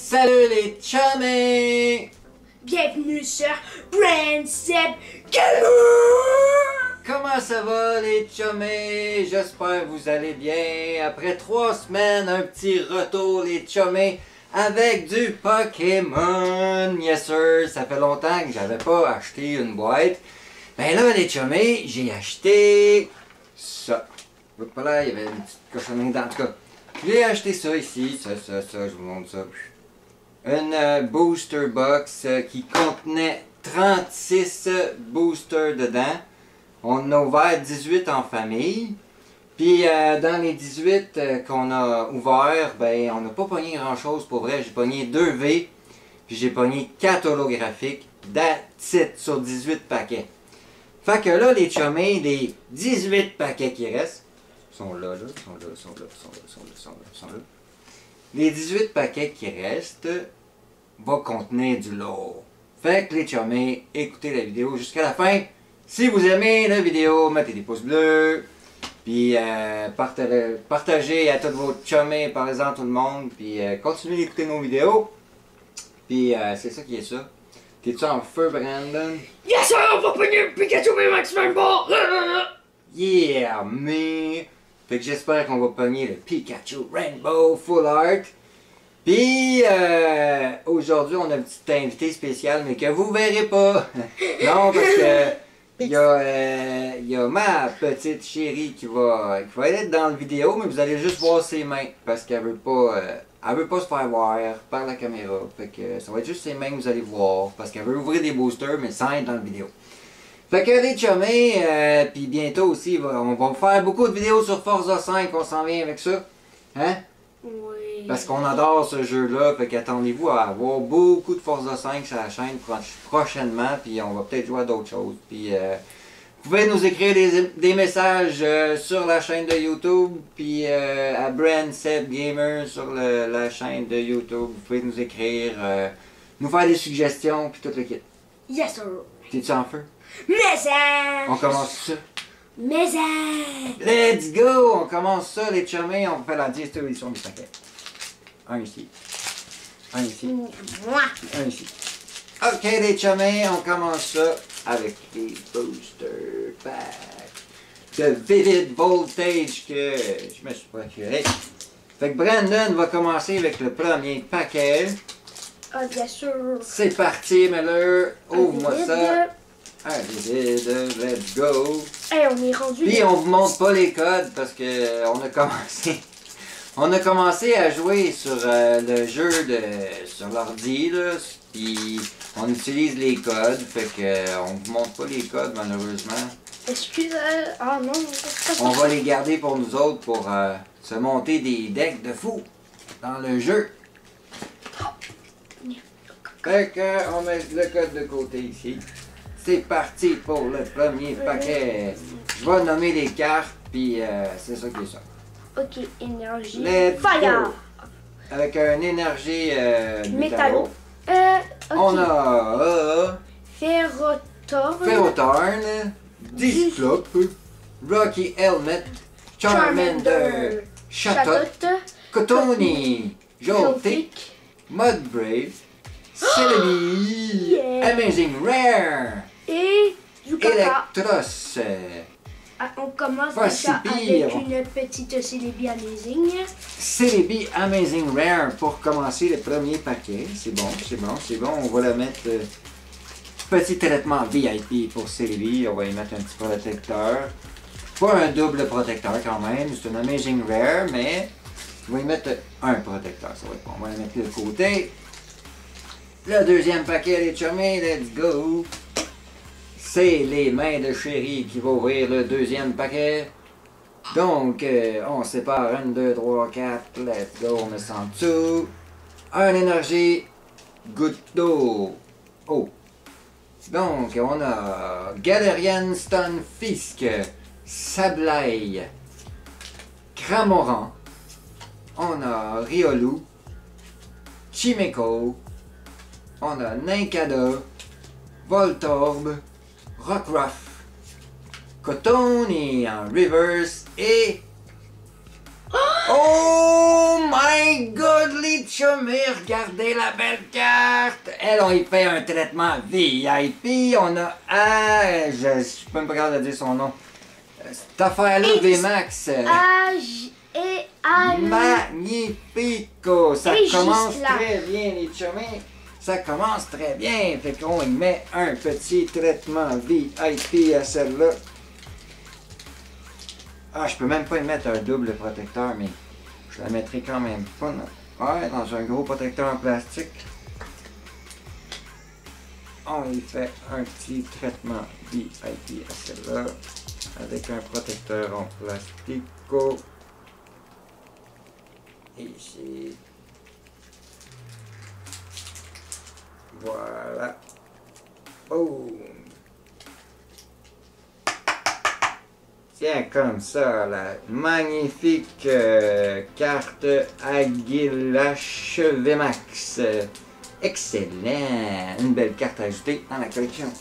Salut les chummies! Bienvenue sur Brand Seb Galou! Comment ça va les chummies? J'espère que vous allez bien. Après 3 semaines, un petit retour les chummies avec du Pokémon. Yes sir, ça fait longtemps que j'avais pas acheté une boîte. Ben là les chummies, j'ai acheté ça. Là, il y avait une petite cochonnerie dans tout cas. J'ai acheté ça ici, ça, je vous montre ça. Une booster box qui contenait 36 boosters dedans. On en a ouvert 18 en famille. Puis dans les 18 qu'on a ouvert, ben on n'a pas pogné grand chose pour vrai. J'ai pogné 2 V, puis j'ai pogné 4 holographiques. That's it, sur 18 paquets. Fait que là, les chummies, les 18 paquets qui restent, sont là, sont là. Les 18 paquets qui restent vont contenir du lourd. Fait que les chummies, écoutez la vidéo jusqu'à la fin. Si vous aimez la vidéo, mettez des pouces bleus. Puis partagez à tous vos chummies, parlez-en à tout le monde. Puis continuez d'écouter nos vidéos. Puis c'est ça qui est ça. T'es-tu en feu, Brandon? Yes sir, on va pogner Pikachu et Max Rainbow! Yeah, me! Fait que j'espère qu'on va pogner le Pikachu Rainbow Full Art. Puis aujourd'hui, on a une petite invitée spéciale, mais que vous verrez pas. Non, parce que il y a ma petite chérie qui va être dans la vidéo, mais vous allez juste voir ses mains parce qu'elle veut pas se faire voir par la caméra. Fait que ça va être juste ses mains que vous allez voir parce qu'elle veut ouvrir des boosters, mais sans être dans la vidéo. Fait que les chummies, puis bientôt aussi, on va faire beaucoup de vidéos sur Forza 5, on s'en vient avec ça. Hein? Oui. Parce qu'on adore ce jeu-là, fait qu'attendez-vous à avoir beaucoup de Forza 5 sur la chaîne prochainement, puis on va peut-être jouer à d'autres choses. Puis vous pouvez nous écrire des messages sur la chaîne de YouTube, puis à Brand Seb Gamer sur la chaîne de YouTube. Vous pouvez nous écrire, nous faire des suggestions, puis tout le kit. Yes sir. T'es-tu en feu? Mais ça! On commence ça. Mais ça! Let's go! On commence ça, les chummies. On fait la distribution des paquets. Un ici. Un ici. Moi! Un ici. Ok, les chummies, on commence ça avec les booster packs de Vivid Voltage que je me suis procuré. Fait que Brandon va commencer avec le premier paquet. Ah, bien sûr. C'est parti, Miller. Ouvre-moi Vivid. ça. Un Vivid, let's go. Hey, on est rendu. Puis on vous montre pas les codes parce que on a commencé à jouer sur le jeu sur l'ordi là, puis on utilise les codes, fait que on vous montre pas les codes malheureusement. Excuse. Ah non. On va les garder pour nous autres pour se monter des decks de fou dans le jeu. Fait que on met le code de côté ici. C'est parti pour le premier paquet. Je vais nommer les cartes, puis c'est ça qui est ça. Ok, énergie. Let's Fire! go. Avec un énergie Métallo. Ok. On a Ferrothorn. Ferrothorn, Disclope, Rocky Helmet, Charmander, Chatot, Cotoni, Joltik, Mudbrave, Celebi, Yeah. Amazing Rare, Et Yukaka. Electros. On commence Pas déjà si avec pire. une petite Celebi Amazing. Celebi Amazing Rare pour commencer le premier paquet. C'est bon, c'est bon, c'est bon. On va la mettre petit traitement VIP pour Celebi. On va y mettre un petit protecteur. Pas un double protecteur quand même. C'est un Amazing Rare, mais on va y mettre un protecteur. Ça va être bon. On va la mettre de côté. Le deuxième paquet, les chummies, let's go! C'est les mains de chérie qui vont ouvrir le deuxième paquet. Donc, on sépare 1, 2, 3, 4, let's go, on met ça en dessous. Un énergie, goutte d'eau. Oh! Donc, on a Galarian Stunfisk, Sableye, Cramoran, on a Riolu, Chimeco, on a Nincada, Voltorb, Rockruff, Cotoni en reverse et... Oh my god, les chumés, regardez la belle carte! Elle, on y fait un traitement VIP. On a... Ah, je suis même pas capable de dire son nom. Cette affaire-là, VMAX. Magnifico! Ça commence très bien, les chumés. Ça commence très bien. Fait qu'on y met un petit traitement VIP à celle-là. Ah, je peux même pas y mettre un double protecteur, mais je la mettrai quand même pas. Ouais, dans un gros protecteur en plastique. On y fait un petit traitement VIP à celle-là. Avec un protecteur en plastico. Ici. Voilà. Oh! Tiens, comme ça, la magnifique carte Aguilache VMAX. Excellent! Une belle carte à ajouter dans la collection.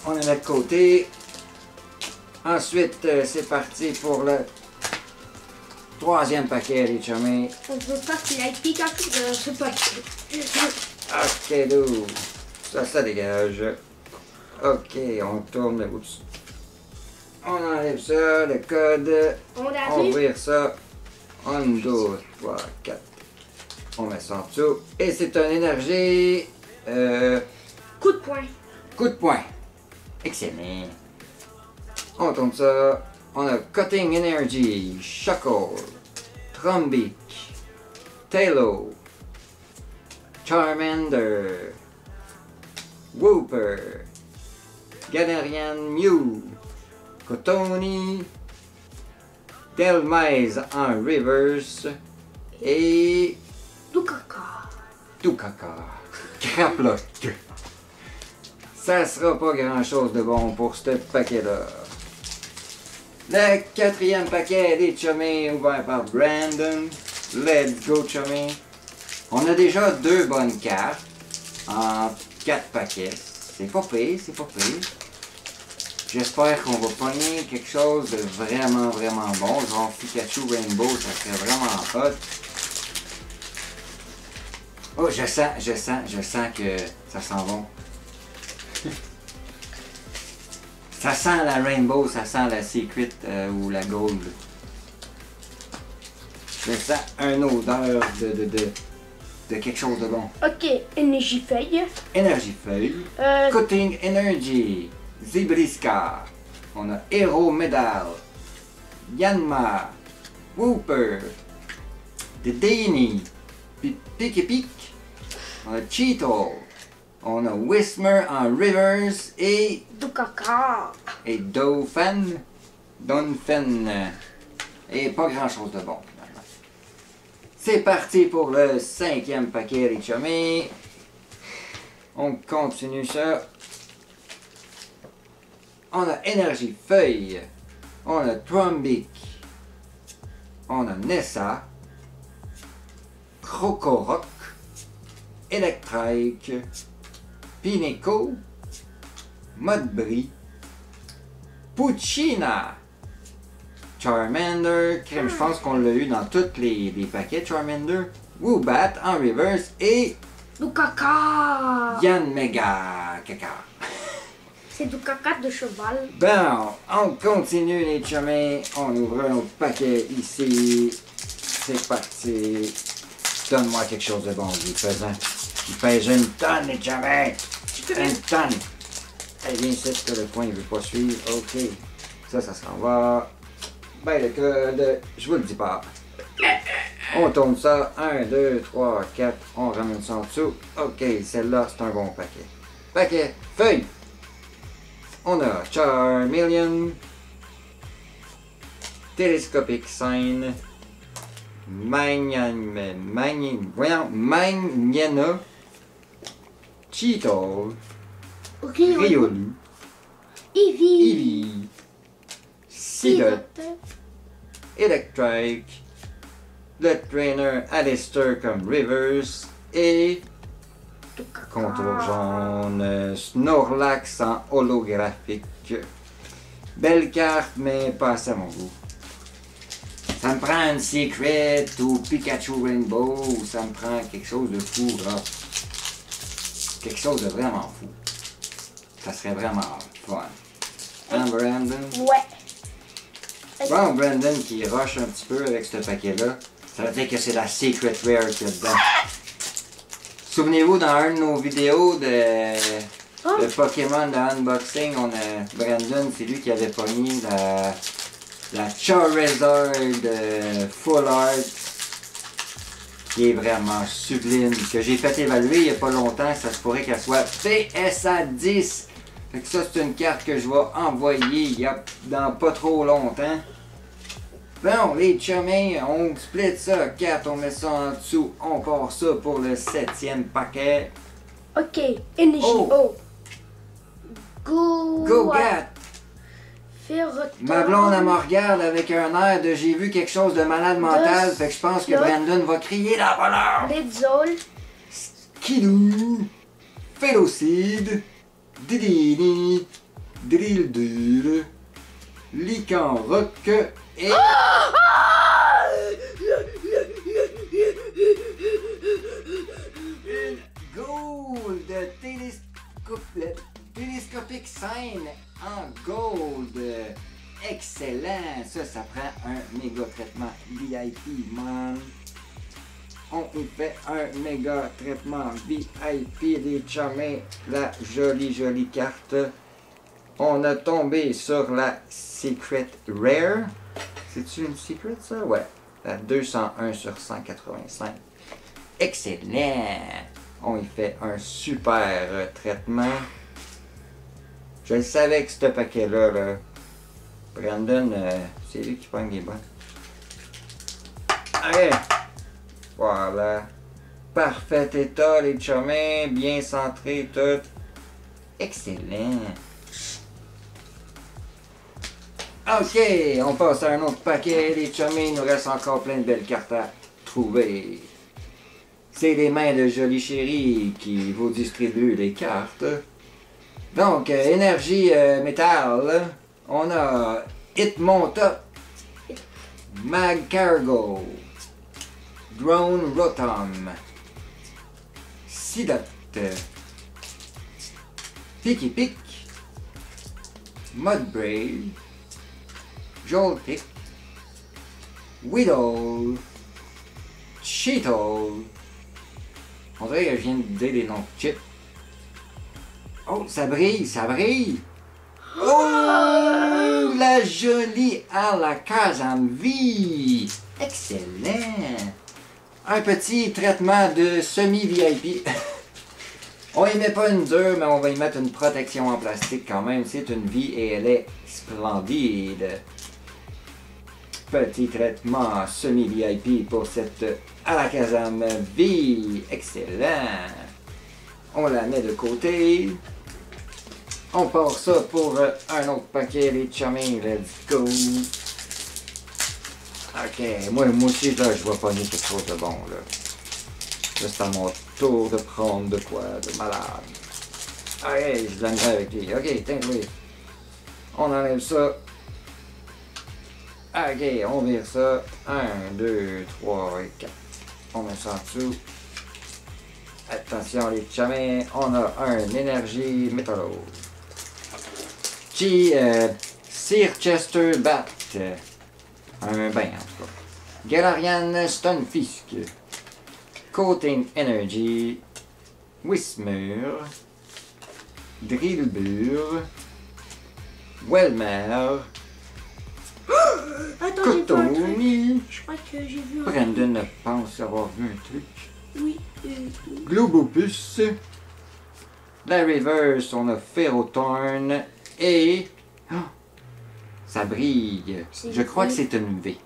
On la met de côté. Ensuite, c'est parti pour le troisième paquet, les chumés. On veut pas qu'il aille piquer dans ce paquet. Ok, d'où? Ça dégage. Ok, on tourne le bout. On enlève ça, le code. On ouvre ça. 1, 2, 3, 4. On met ça en dessous. Et c'est une énergie. Coup de poing. Coup de poing. Excellent. On tourne ça. On a Cutting Energy, Shuckle, Trumbeak, Tailo, Charmander, Wooper, Galarian Mew, Cotoni, Delmise en reverse et Dukaka. Craplock. Ça sera pas grand chose de bon pour ce paquet-là. Le quatrième paquet des chumés ouvert par Brandon. Let's go chumés. On a déjà 2 bonnes cartes en 4 paquets. C'est pas pire, c'est pas pire. J'espère qu'on va pogner quelque chose de vraiment bon. Genre Pikachu Rainbow, ça serait vraiment hot. Oh, je sens que ça sent bon. Ça sent la Rainbow, ça sent la Secret ou la Gold. Je sens une odeur de quelque chose de bon. Ok, énergie feuille. Énergie feuille. Cutting Energy. Zibriska. On a Hero Medal. Yanma. Wooper. Dedenne. Pick. On a Cheetle. On a Whismer en Rivers et... Dukaka. Et Donphan. Et pas grand chose de bon finalement. C'est parti pour le 5e paquet les chumés. On continue ça. On a Énergie Feuille. On a Trumbeak. On a Nessa. Crocorock. Electrike. Pineco, Mudbray, Puccina, Charmander, je pense qu'on l'a eu dans tous les paquets Charmander, Woobat en reverse et Dukaka. Yanmega Kaka. C'est Dukaka de cheval. Bon, on continue les chumés, on ouvre un autre paquet ici, c'est parti, donne-moi quelque chose de bon, lui pesant. Il pèse une tonne, les chumés! Une tonne! Elle vient ici que le coin ne veut pas suivre. Ok. Ça s'en va. Ben, le code, je vous le dis pas. On tourne ça. 1, 2, 3, 4. On ramène ça en dessous. Ok, celle-là, c'est un bon paquet. Paquet. Feuille! On a Charmeleon. Telescopic Sign. Magnana. Cheetle, Riolu, Eevee, Seedot, Electrike, le trainer Alistair comme Rivers et contour jaune, Snorlax en holographique. Belle carte, mais pas assez à mon goût. Ça me prend une Secret ou Pikachu Rainbow, ou ça me prend quelque chose de fou, là. Quelque chose de vraiment fou. Ça serait vraiment fun. Hein, Brandon? Ouais. Bon, Brandon qui rush un petit peu avec ce paquet-là, ça veut dire que c'est la Secret Rare qu'il y a dedans. Souvenez-vous, dans une de nos vidéos de Pokémon de unboxing, Brandon, c'est lui qui avait pogné la Charizard Full Art, qui est vraiment sublime, que j'ai fait évaluer il n'y a pas longtemps, ça se pourrait qu'elle soit PSA 10. Fait que ça, c'est une carte que je vais envoyer dans pas trop longtemps. Bon, les chummies, on split ça, 4, on met ça en dessous, on part ça pour le 7e paquet. Ok, énergie. Oh. Go, Ouais. Gat! Ferroton. Ma blonde, elle me regarde avec un air de j'ai vu quelque chose de malade mental, fait que je pense que Brandon va crier la bonheur. Blitzol. Skidoo, Félocide, Didini, Drilldur, Lycanroc et... Une gold télescopique scène en gold. Excellent. Ça prend un méga traitement VIP, man. On fait un méga traitement VIP des chummies. La jolie carte. On a tombé sur la Secret Rare. C'est-tu une Secret, ça? Ouais. La 201 sur 185. Excellent! On y fait un super traitement. Je le savais que ce paquet-là, là, Brandon, c'est lui qui pogne les bonnes. Allez! Voilà. Parfait état, les chummies. Bien centré, tout. Excellent! Ok, on passe à un autre paquet, les chummies. Il nous reste encore plein de belles cartes à trouver. C'est les mains de Jolie Chérie qui vous distribuent les cartes. Donc, énergie métal. On a Hitmonta, Magcargo, Drone Rotom, Seedot, Picky, Mudbrave, Joltik, Weedle, Cheetle. On dirait que je viens de dire les noms de chips. Oh, ça brille! Oh, la jolie Alakazam-V! Excellent! Un petit traitement de semi-VIP. On y met pas une dure, mais on va y mettre une protection en plastique quand même. C'est une vie et elle est splendide. Petit traitement semi-VIP pour cette Alakazam-V. Excellent! On la met de côté. On part ça pour un autre paquet, les chummies. Let's go! Ok, moi aussi, là, je vois pas ni quelque chose de bon, là. Là, c'est à mon tour de prendre de quoi de malade. Ok, je l'aimerais avec lui. Ok, tiens, oui. On enlève ça. Ok, on vire ça. 1, 2, 3 et 4. On met ça en dessous. Attention les chummies, on a un énergie métallo. Sir Chester Bat. Un bain en tout cas. Galarian Stunfisk. Coating Energy. Whismur. Drillbur. Welmer. Attends, j'ai vu un truc. Kotomi. Je crois que j'ai vu un truc. Brandon pense avoir vu un truc. Oui. Globopus. La reverse, on a Ferrothorn et... Oh, ça brille. Je crois que c'est une V.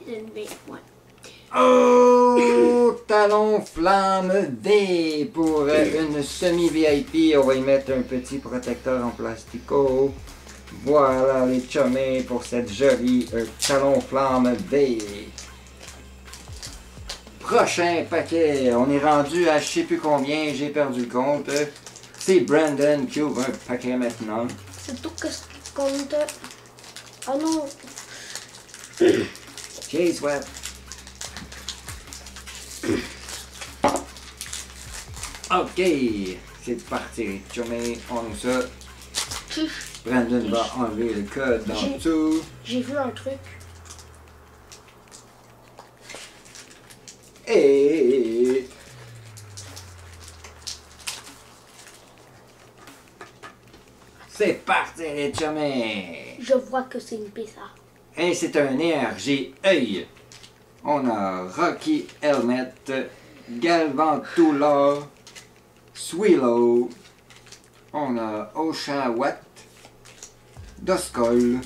C'est une V, ouais. Oh! Talon Flamme V pour une semi-VIP. On va y mettre un petit protecteur en plastico. Voilà les chummies pour cette jolie Talon Flamme V. Prochain paquet, on est rendu à je sais plus combien, j'ai perdu le compte. C'est Brandon qui ouvre un paquet maintenant. C'est tout ce qui compte. Oh non. K-Sweat. Ok, c'est parti les chummies, on ouvre ça. Brandon va enlever le code dans dessous. J'ai vu un truc. Et... c'est parti les chummies. Je vois que c'est une pizza. Et c'est un énergie œil. On a Rocky Helmet, Galvantula, Swillow. On a Oshawott, Duskull,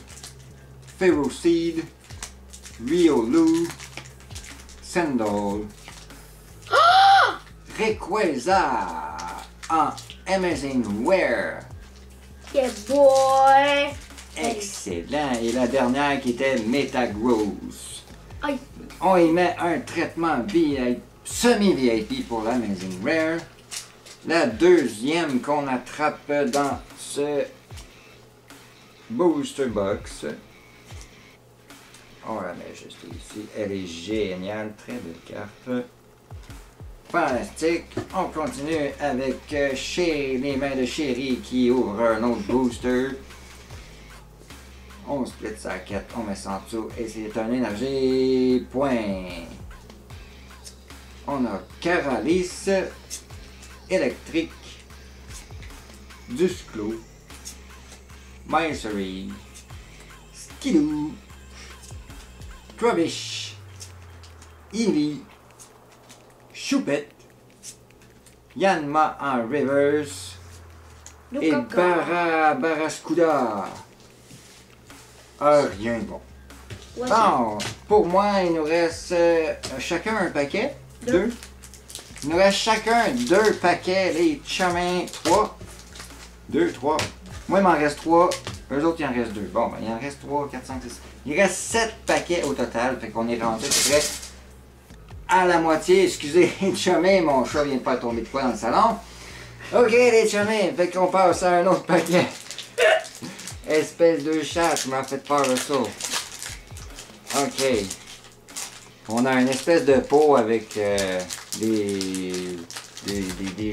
Ferroseed, Riolu, Sandal, Rayquaza en Amazing Wear. Yeah boy! Excellent. Et la dernière qui était Metagross. Aïe. On y met un traitement VIP, semi-VIP pour l'Amazing Rare. La deuxième qu'on attrape dans ce Booster Box. On la met juste ici. Elle est géniale. Très belle carte. Fantastique. On continue avec les mains de Chéri qui ouvre un autre booster. On split sa quête, on met ça en dessous et c'est un énergie point. On a Caralis, Électrique, Dusclo, Mysery, Skidoo, Trubbish, Eevee, Choupette, Yanma en reverse et Barascuda. Rien de bon. Ouais, Bon, pour moi, il nous reste chacun un paquet. Deux. Il nous reste chacun 2 paquets, les chumins. 3. 2, 3. Moi, il m'en reste 3. Eux autres, il en reste 2. Bon, ben, il en reste 3, 4, 5, 6. Il reste 7 paquets au total. Fait qu'on est rendu à peu près à la moitié. Excusez les chumins, mon chat vient de faire tomber de quoi dans le salon. Ok, les chumins. Fait qu'on passe à un autre paquet. Espèce de chat, tu m'as fait peur de ça. Ok. On a une espèce de pot avec des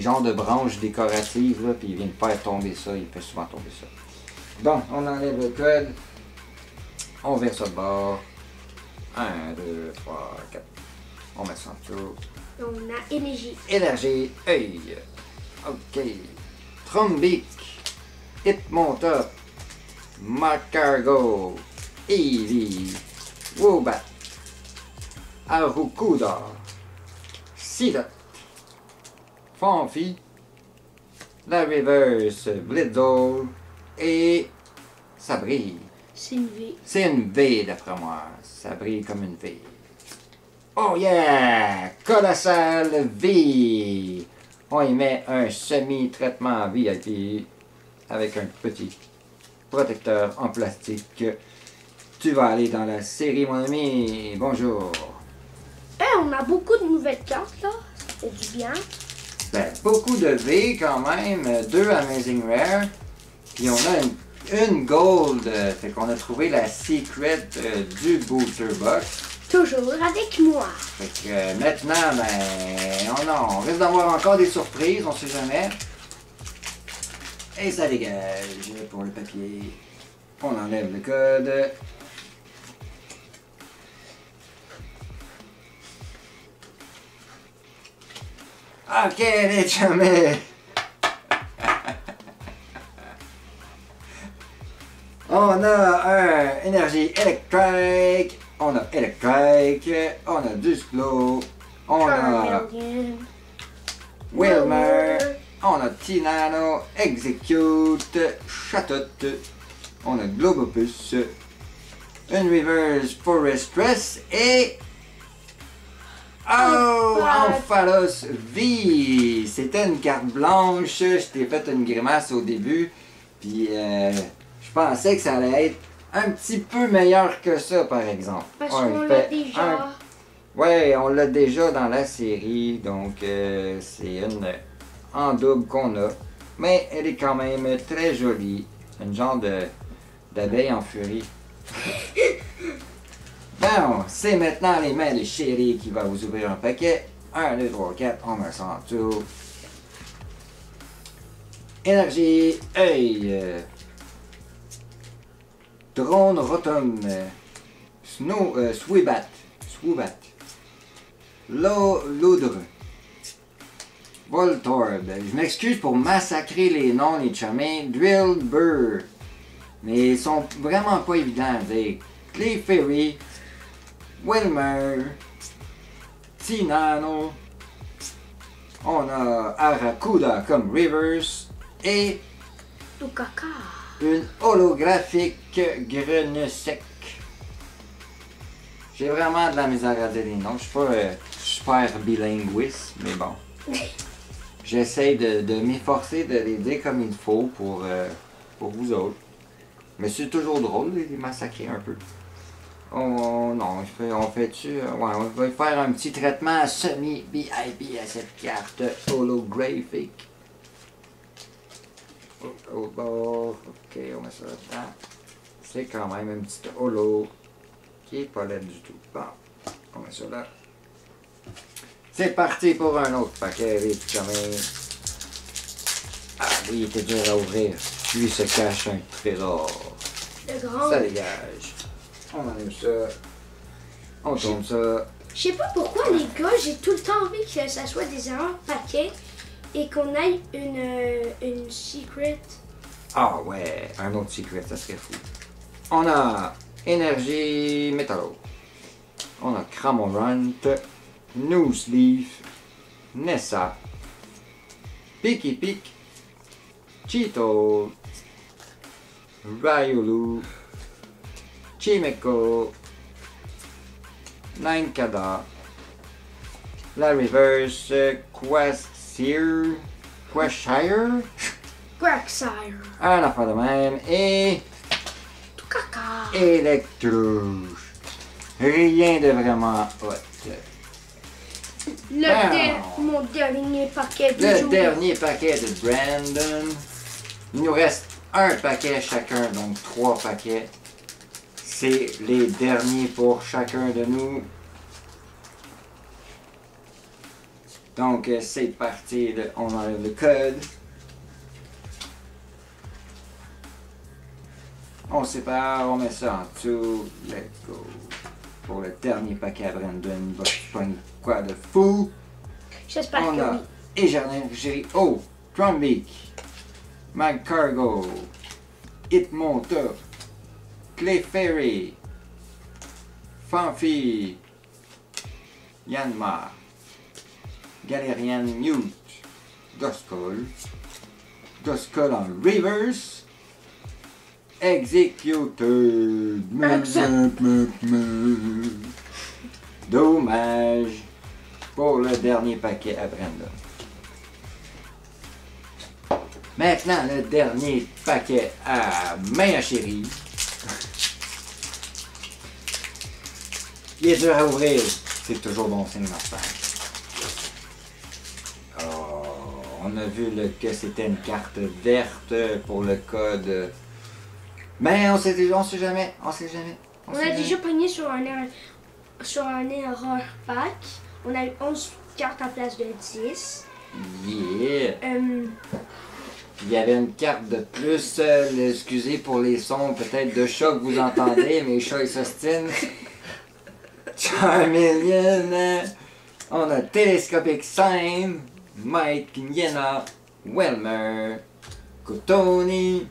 genres de branches décoratives, là, puis il vient de faire tomber ça, il fait souvent tomber ça. Bon, on enlève le code. On verse ça de bord. 1, 2, 3, 4. On met ça en dessous. on a énergie. Énergie, œil. Ok. Trombic. Hitmontop. Macargo, Eevee, Woobat, Arrokuda, Seedot, Fonfi, la Reverse, Blitzle et ça brille. C'est une V. C'est une V d'après moi. Ça brille comme une V. Oh yeah! Colossal V! On y met un semi-traitement VIP avec un petit protecteur en plastique. Tu vas aller dans la série, mon ami. Bonjour. On a beaucoup de nouvelles cartes, là. Ça fait du bien. Ben, beaucoup de V quand même. 2 Amazing Rare. Puis on a une Gold. Fait qu'on a trouvé la secret du Booster Box. Toujours avec moi. Fait que maintenant, ben, on risque d'avoir encore des surprises, on sait jamais. Et ça dégage pour le papier. On enlève le code. Ok, les chumés. On a un énergie électrique. On a électrique. On a Dusclo. On a Charmeleon. Wilmer. On a Tinano, Execute, Chatot, on a Globopus, une Reverse Forestress et... Oh! Amphalos V! C'était une carte blanche, je t'ai fait une grimace au début, puis je pensais que ça allait être un petit peu meilleur que ça, par exemple. Parce qu'on l'a déjà. Ouais, on l'a déjà dans la série, donc c'est une... en double qu'on a, mais elle est quand même très jolie, une genre d'abeille en furie. Bon, c'est maintenant les mains de Chérie qui va vous ouvrir un paquet. 1, 2, 3, 4, on met ça en dessous. Énergie, hey! Drone Rotom, Swoobat, Loudre, Voltorb. Je m'excuse pour massacrer les noms, les chumés. Drillbur. Mais ils sont vraiment pas évidents à dire. Clefairy, Wilmer, Tinano. On a Arracuda comme Rivers. Et Tukaka. une holographique Grenesec. J'ai vraiment de la misère à dire les noms. Je suis pas super bilinguiste, mais bon. J'essaie de m'efforcer de les dire comme il faut pour vous autres. Mais c'est toujours drôle de les massacrer un peu. Oh non, on fait-tu... ouais, on va faire un petit traitement semi-VIP à cette carte holographique. Au bord, ok, on met ça là-dedans. C'est quand même un petit holo qui est pas laid du tout. Bon, on met ça là. C'est parti pour un autre paquet, les petits chemins. Ah, lui, il était dur à ouvrir. Lui, se cache un trésor. Le grand. Ça dégage. On enlève ça. On tourne ça. Je sais pas pourquoi, les gars, j'ai tout le temps envie que ça soit des erreurs paquets et qu'on aille une secret. Ah ouais, un autre secret, ça serait fou. On a Énergie Métallo. On a Cramorant, Newsleaf, Nessa, Piki Pik, Cheeto, Riolu, Chimeco, Ninkada, la Reverse, Quagsire, Quagsire. un affaire de même, et Tukaka. Electrouche. Rien de vraiment hot. Mon dernier paquet du Le jour. dernier paquet de Brandon. Il nous reste un paquet chacun, donc 3 paquets. C'est les derniers pour chacun de nous. Donc c'est parti, on enlève le code. On sépare, on met ça en dessous. Let's go. Pour le dernier paquet à Brandon, il va pogner quoi de fou. J'espère On que a oui. Énergie, oh, Trumbeak, Magcargo, Hitmonta, Clefairy, Fanfi, Yanma, Galarian Newt, Duskull en reverse, Executed. Dommage pour le dernier paquet à Brandon. Maintenant, le dernier paquet à main à Chérie. Il est dur à ouvrir. C'est toujours bon signe, ma femme. Oh, on a vu que c'était une carte verte pour le code. Mais on sait jamais. On a déjà pogné sur un erreur pack. On a eu 11 cartes à place de 10. Yeah! Il y avait une carte de plus, excusez pour les sons peut-être de chat que vous entendez, mes chats ils s'ostinent. Charmeleon, on a Télescopic Sign, Mike, Niena, Welmer, Cotoni,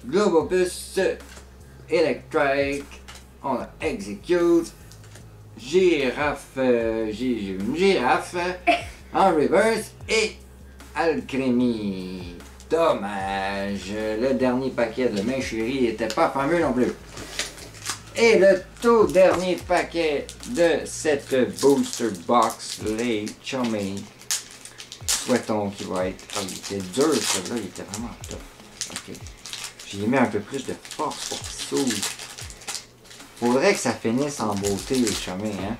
Globopus, Electric, on a Execute, Girafe, j'ai une girafe en reverse et Alcrémie. Dommage, le dernier paquet de main chérie n'était pas fameux non plus. Et le tout dernier paquet de cette booster box, les chummies. Souhaitons qu'il va être... Ah, il était dur celui-là, il était vraiment top. Ok. J'y mets un peu plus de force pour qu'il s'ouvre. Faudrait que ça finisse en beauté les chummies, hein.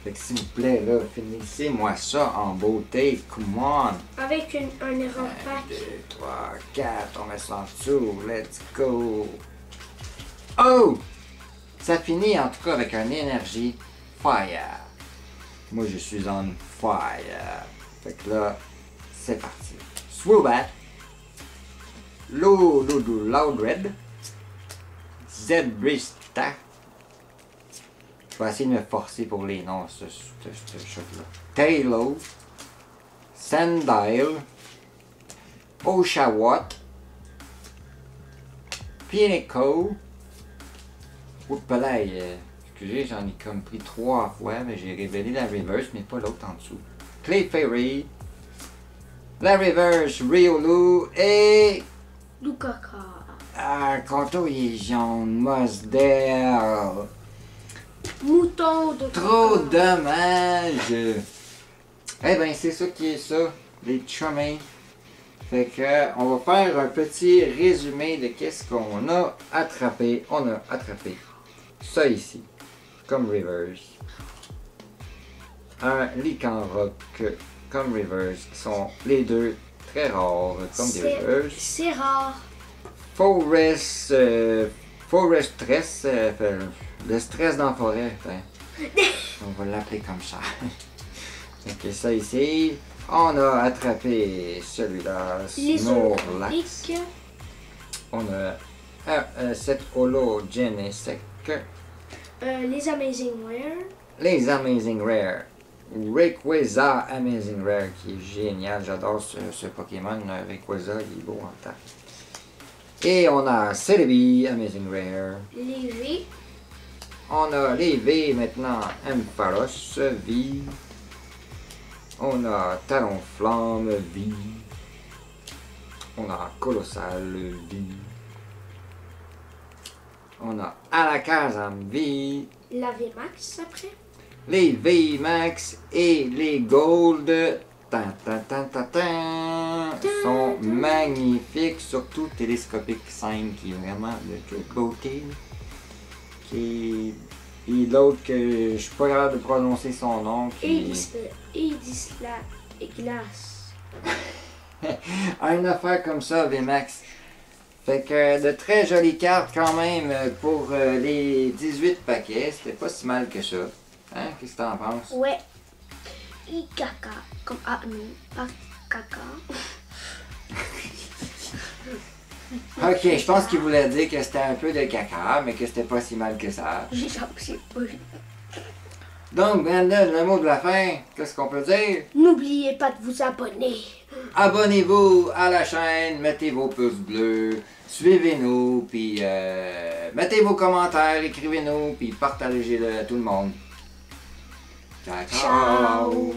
Fait que s'il vous plaît, là, finissez-moi ça en beauté, come on! Avec un erreur pack. 1, 2, 3, 4, on met ça en dessous, let's go! Oh! Ça finit en tout cas avec une énergie fire. Moi, je suis on fire. Fait que là, c'est parti. Swoobat, Loudred, Zebrista. Je vais essayer de me forcer pour les noms, ce chef-là. Tailo, Sandile, Oshawott, Pineco. Excusez, j'en ai comme pris 3 fois, mais j'ai révélé la reverse, mais pas l'autre en dessous. Clefairy, la reverse Riolu et... Dukaka. Ah, le contour il est jaune, Mosdale. Mouton de Trop Kaka. dommage. Eh ben, c'est ça qui est ça, les chummies. Fait que, on va faire un petit résumé de qu'est-ce qu'on a attrapé. On a attrapé ça ici, comme reverse. Un Lycanroc comme reverse, qui sont les deux très rares comme des reverse. C'est rare. Forest Stress, le stress dans la forêt. On va l'appeler comme ça. Ok, ça ici. On a attrapé celui-là, Les Snorlax. On a cette Hologenesec. Les Amazing Rare. Les Amazing Rare. Rayquaza Amazing Rare, qui est génial. J'adore ce Pokémon. Rayquaza, il est beau en temps. Et on a Celebi Amazing Rare. Les V. On a les V maintenant. Ampharos V. On a Talonflamme V. On a Colossal V. On a Alakazam V. La VMAX après. Les V-Max et les Gold sont magnifiques, surtout Télescopique 5 qui est vraiment de toute beauté. Et l'autre que je suis pas capable de prononcer son nom. Edisla et Glace. Une affaire comme ça, VMAX. Fait que de très jolies cartes quand même pour les 18 paquets. C'était pas si mal que ça. Hein? Qu'est-ce que t'en penses? Ouais. Ikaka. Comme non, pas caca. Ok, je pense qu'il voulait dire que c'était un peu de caca, mais que c'était pas si mal que ça. J'ai pas. Donc, Brandon, le mot de la fin, qu'est-ce qu'on peut dire? N'oubliez pas de vous abonner. Abonnez-vous à la chaîne, mettez vos pouces bleus, suivez-nous, puis mettez vos commentaires, écrivez-nous, puis partagez-le à tout le monde. Ciao! Ciao.